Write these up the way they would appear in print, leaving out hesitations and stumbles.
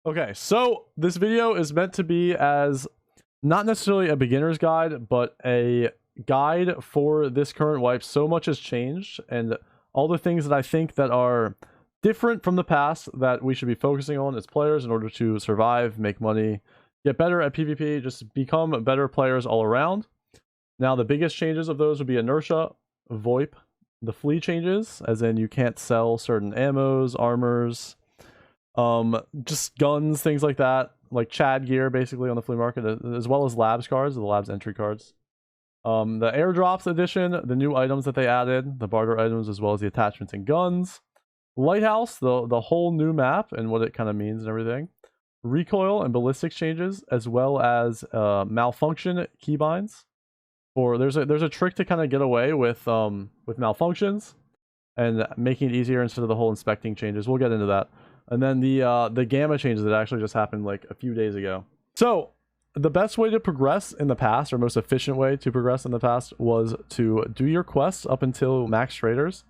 Okay, so this video is meant to be as not necessarily a beginner's guide, but a guide for this current wipe. So much has changed, and all the things that I think that are different from the past that we should be focusing on as players in order to survive, make money, get better at PvP, just become better players all around. Now, the biggest changes of those would be inertia, VoIP, the flea changes, as in you can't sell certain ammos, armors, just guns, things like that, like Chad gear basically on the flea market, as well as labs cards, the labs entry cards. The airdrops edition, the new items that they added, the barter items, as well as the attachments and guns. Lighthouse, the whole new map and what it kind of means and everything. Recoil and ballistics changes, as well as malfunction keybinds. Or there's a trick to kind of get away with malfunctions and making it easier instead of the whole inspecting changes. We'll get into that. And then the gamma changes that actually just happened like a few days ago. So the best way to progress in the past, or most efficient way to progress in the past, was to do your quests up until max raiders,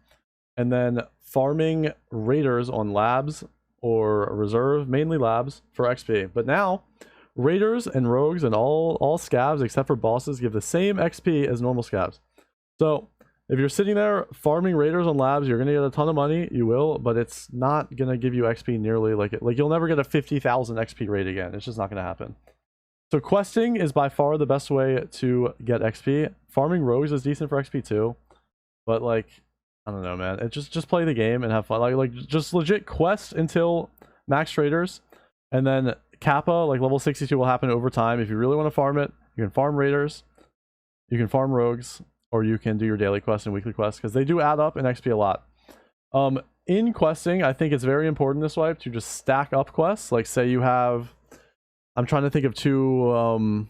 and then farming raiders on labs or reserve, mainly labs, for XP. But now raiders and rogues and all scavs except for bosses give the same XP as normal scavs. So if you're sitting there farming raiders on labs, you're gonna get a ton of money. You will, but it's not gonna give you XP nearly like it. Like, you'll never get a 50,000 XP raid again. It's just not gonna happen. So questing is by far the best way to get XP. Farming rogues is decent for XP too, but like, I don't know, man. It just play the game and have fun. Like just legit quest until max traders, and then Kappa, like level 62, will happen over time. If you really want to farm it, you can farm raiders, you can farm rogues, or you can do your daily quests and weekly quests, because they do add up in XP a lot. In questing, I think it's very important this wipe to just stack up quests. Like, say you have, I'm trying to think of two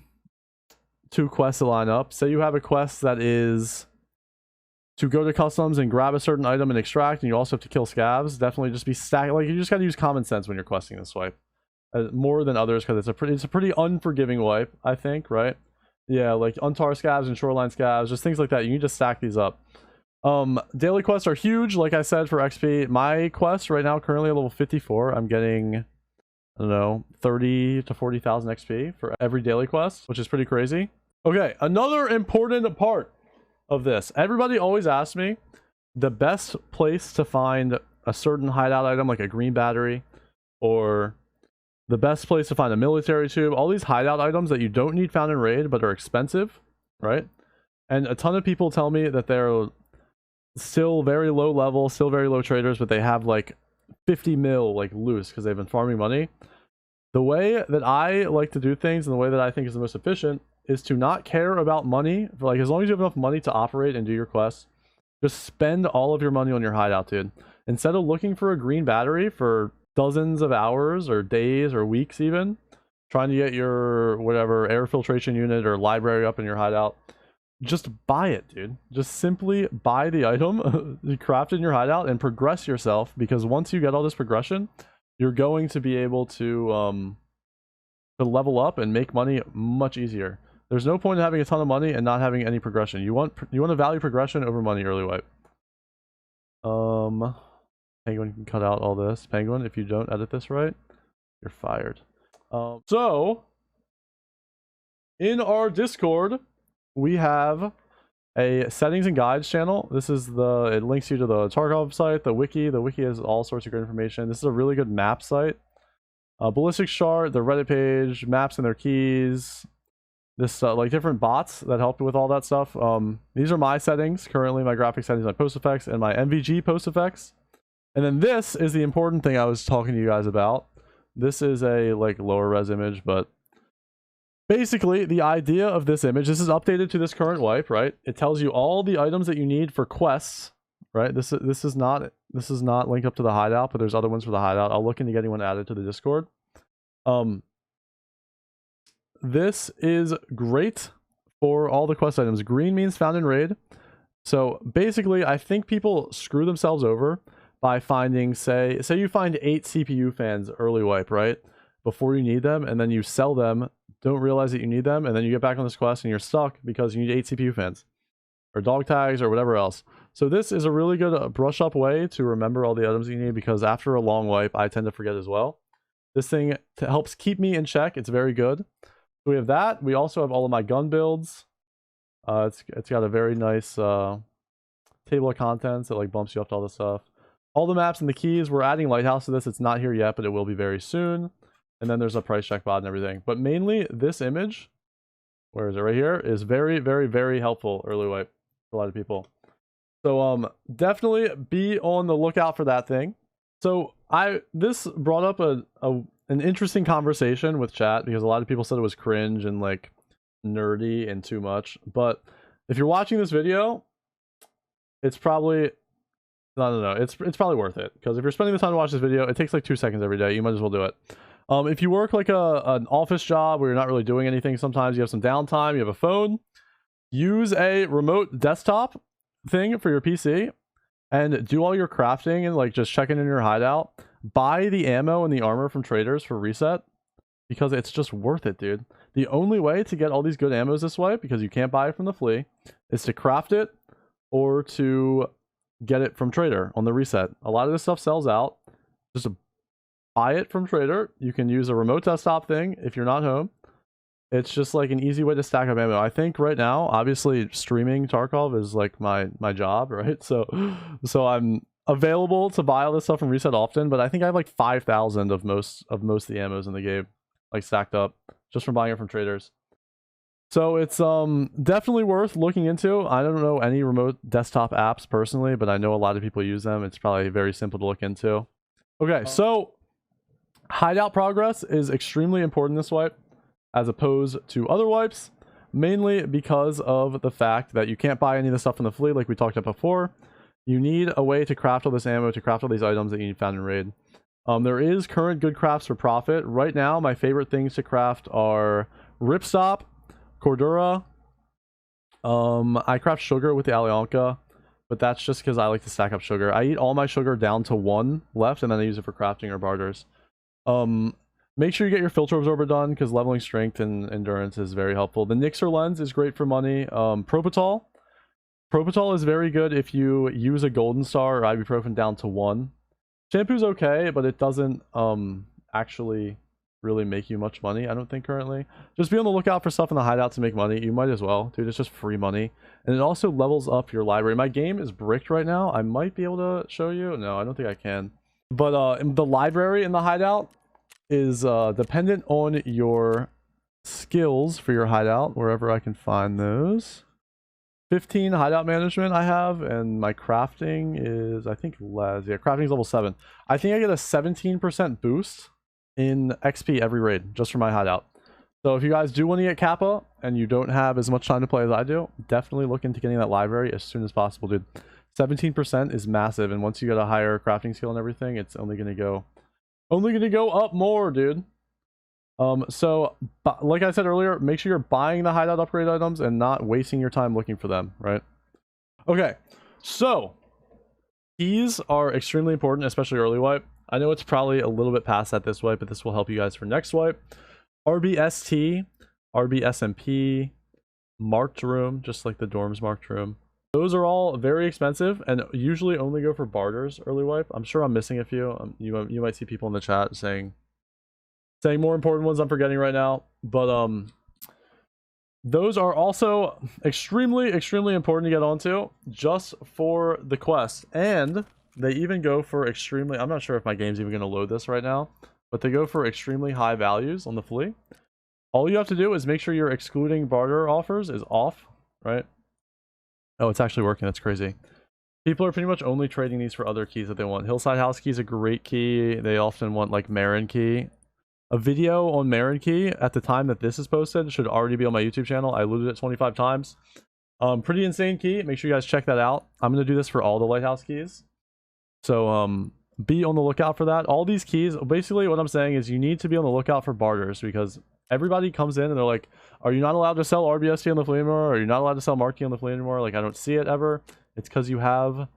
quests to line up. Say you have a quest that is to go to customs and grab a certain item and extract, and you also have to kill scavs. Definitely just be stacked. Like, you just got to use common sense when you're questing this wipe. More than others, because it's a pretty unforgiving wipe, I think, right? Yeah, like Untar scavs and shoreline scavs, just things like that. You need to stack these up. Daily quests are huge, like I said, for XP. My quest right now, currently at level 54, I'm getting, I don't know, 30 to 40,000 XP for every daily quest, which is pretty crazy. Okay, another important part of this. Everybody always asks me the best place to find a certain hideout item, like a green battery, or the best place to find a military tube. All these hideout items that you don't need found in raid but are expensive, right? And a ton of people tell me that they're still very low level, still very low traders, but they have like 50 mil like loose because they've been farming money. The way that I like to do things, and the way that I think is the most efficient, is to not care about money. For like, as long as you have enough money to operate and do your quests, just spend all of your money on your hideout, dude. Instead of looking for a green battery for dozens of hours or days or weeks, even trying to get your whatever air filtration unit or library up in your hideout, just buy it, dude. Just simply buy the item, craft it in your hideout, and progress yourself, because once you get all this progression, you're going to be able to level up and make money much easier. There's no point in having a ton of money and not having any progression. You want to value progression over money early wipe. Penguin can cut out all this. Penguin, if you don't edit this right, you're fired. So, in our Discord, we have a settings and guides channel. This is it links you to the Tarkov site, the wiki. The wiki has all sorts of great information. This is a really good map site. Ballistics chart, the Reddit page, maps and their keys. This like different bots that help with all that stuff. These are my settings currently, my graphic settings, my post effects, and my MVG post effects. And then this is the important thing I was talking to you guys about. This is a like lower res image, but basically the idea of this image, this is updated to this current wipe, right? It tells you all the items that you need for quests, right? This is not linked up to the hideout, but there's other ones for the hideout. I'll look into getting one added to the Discord. This is great for all the quest items. Green means found in raid. So basically, I think people screw themselves over by finding, say you find 8 CPU fans early wipe, right? Before you need them, and then you sell them, don't realize that you need them, and then you get back on this quest and you're stuck because you need 8 CPU fans. Or dog tags or whatever else. So this is a really good brush up way to remember all the items you need, because after a long wipe, I tend to forget as well. This thing helps keep me in check. It's very good. So we have that. We also have all of my gun builds. It's got a very nice table of contents that like bumps you up to all this stuff. All the maps and the keys. We're adding Lighthouse to this. It's not here yet, but it will be very soon. And then there's a price check bot and everything. But mainly this image, where is it? Right here, is very, very, very helpful early wipe for a lot of people. So definitely be on the lookout for that thing. So this brought up an interesting conversation with chat because a lot of people said it was cringe and like nerdy and too much. But if you're watching this video, it's probably it's probably worth it, because if you're spending the time to watch this video, it takes like 2 seconds every day. You might as well do it. If you work like an office job where you're not really doing anything, sometimes you have some downtime, you have a phone, use a remote desktop thing for your PC and do all your crafting and like just checking in your hideout. Buy the ammo and the armor from traders for reset, because it's just worth it, dude. The only way to get all these good ammos this way, because you can't buy it from the flea, is to craft it or to get it from trader on the reset. A lot of this stuff sells out. Just buy it from trader. You can use a remote desktop thing if you're not home. It's just like an easy way to stack up ammo. I think right now, obviously streaming Tarkov is like my job, right? So I'm available to buy all this stuff from reset often, but I think I have like 5,000 of most of the ammos in the game like stacked up just from buying it from traders. So it's definitely worth looking into. I don't know any remote desktop apps personally, but I know a lot of people use them. It's probably very simple to look into. Okay, so hideout progress is extremely important this wipe as opposed to other wipes, mainly because of the fact that you can't buy any of the stuff from the fleet like we talked about before. You need a way to craft all this ammo, to craft all these items that you found in raid. There is current good crafts for profit. Right now, my favorite things to craft are Ripstop, Cordura. I craft sugar with the Alyanka, but that's just because I like to stack up sugar. I eat all my sugar down to 1 left, and then I use it for crafting or barters. Make sure you get your filter absorber done, because leveling strength and endurance is very helpful. The Nixer lens is great for money. Propital is very good if you use a golden star or ibuprofen down to 1. Shampoo's okay, but it doesn't actually really make you much money, I don't think, currently. Just be on the lookout for stuff in the hideout to make money. You might as well, dude. It's just free money, and it also levels up your library. My game is bricked right now. I might be able to show you. No, I don't think I can. But the library in the hideout is dependent on your skills for your hideout, wherever I can find those. 15 hideout management I have, and my crafting is, I think, less. Yeah, crafting is level 7. I think I get a 17% boost in XP every raid just for my hideout. So if you guys do want to get Kappa and you don't have as much time to play as I do, definitely look into getting that library as soon as possible, dude. 17% is massive, and once you get a higher crafting skill and everything, it's only gonna go up more, dude. So like I said earlier, make sure you're buying the hideout upgrade items and not wasting your time looking for them, right? Okay, so keys are extremely important, especially early wipe. I know it's probably a little bit past that this wipe, but this will help you guys for next wipe. RBST, RBSMP, marked room, just like the dorms marked room. Those are all very expensive and usually only go for barters early wipe. I'm sure I'm missing a few. You might see people in the chat saying more important ones I'm forgetting right now, but those are also extremely important to get onto just for the quest. And they even go for extremely, I'm not sure if my game's even going to load this right now, but they go for extremely high values on the flea. All you have to do is make sure your excluding barter offers is off, right? Oh, it's actually working. That's crazy. People are pretty much only trading these for other keys that they want. Hillside House key is a great key. They often want like Marin key. A video on Marin key at the time that this is posted should already be on my YouTube channel. I looted it 25 times. Pretty insane key. Make sure you guys check that out. I'm going to do this for all the Lighthouse keys. So be on the lookout for that. All these keys, basically what I'm saying is you need to be on the lookout for barters, because everybody comes in and they're like, are you not allowed to sell RBST on the flea anymore? Are you not allowed to sell Marquee on the flea anymore? Like, I don't see it ever. It's because you have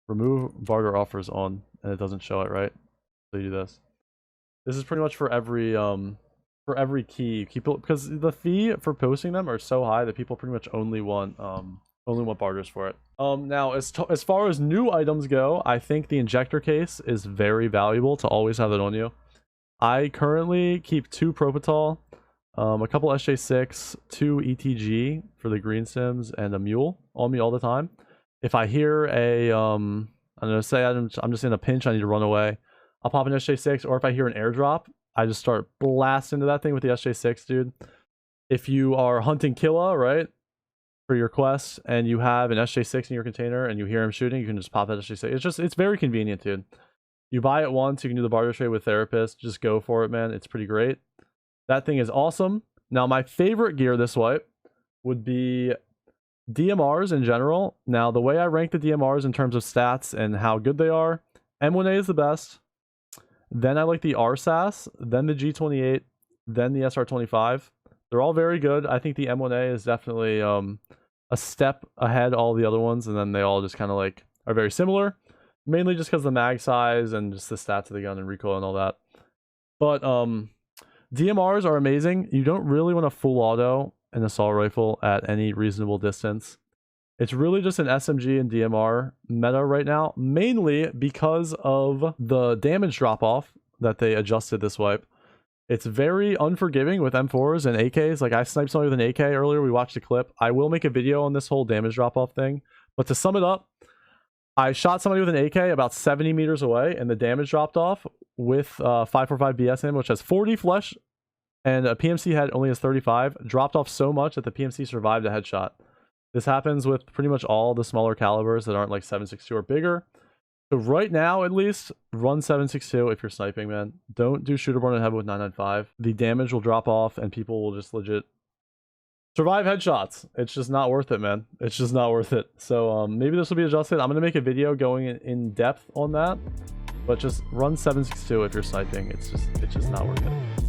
remove barter offers on and it doesn't show it, right? So you do this. This is pretty much for every key. People, because the fee for posting them are so high that people pretty much only want barters for it. Now as far as new items go, I think the injector case is very valuable to always have it on you. I currently keep 2 Propital, a couple SJ6, 2 ETG for the green sims, and a mule on me all the time. If I hear a, I'm gonna say I'm just in a pinch, I need to run away, I'll pop an SJ6, or if I hear an airdrop, I just start blasting into that thing with the SJ6, dude. If you are hunting Killa, right, for your quests, and you have an SJ6 in your container, and you hear him shooting, you can just pop that SJ6. It's very convenient, dude. You buy it once, you can do the barter trade with Therapist. Just go for it, man. It's pretty great. That thing is awesome. Now, my favorite gear this wipe would be DMRs in general. Now, the way I rank the DMRs in terms of stats and how good they are, M1A is the best. Then I like the RSAS, then the G28, then the SR25. They're all very good. I think the M1A is definitely a step ahead all the other ones, and then they all just kind of like are very similar. Mainly just because of the mag size and just the stats of the gun and recoil and all that. But DMRs are amazing. You don't really want a full auto an assault rifle at any reasonable distance. It's really just an SMG and DMR meta right now, mainly because of the damage drop-off that they adjusted this wipe. It's very unforgiving with M4s and AKs. Like, I sniped somebody with an AK earlier. We watched a clip. I will make a video on this whole damage drop-off thing. But to sum it up, I shot somebody with an AK about 70 meters away, and the damage dropped off with 545 BS in, which has 40 flesh, and a PMC head only has 35. Dropped off so much that the PMC survived a headshot. This happens with pretty much all the smaller calibers that aren't like 7.62 or bigger. So right now, at least, run 7.62 if you're sniping, man. Don't do shooter born in heaven with 995. The damage will drop off, and people will just legit survive headshots. It's just not worth it, man. It's just not worth it. So maybe this will be adjusted. I'm going to make a video going in depth on that. But just run 7.62 if you're sniping. It's just not worth it.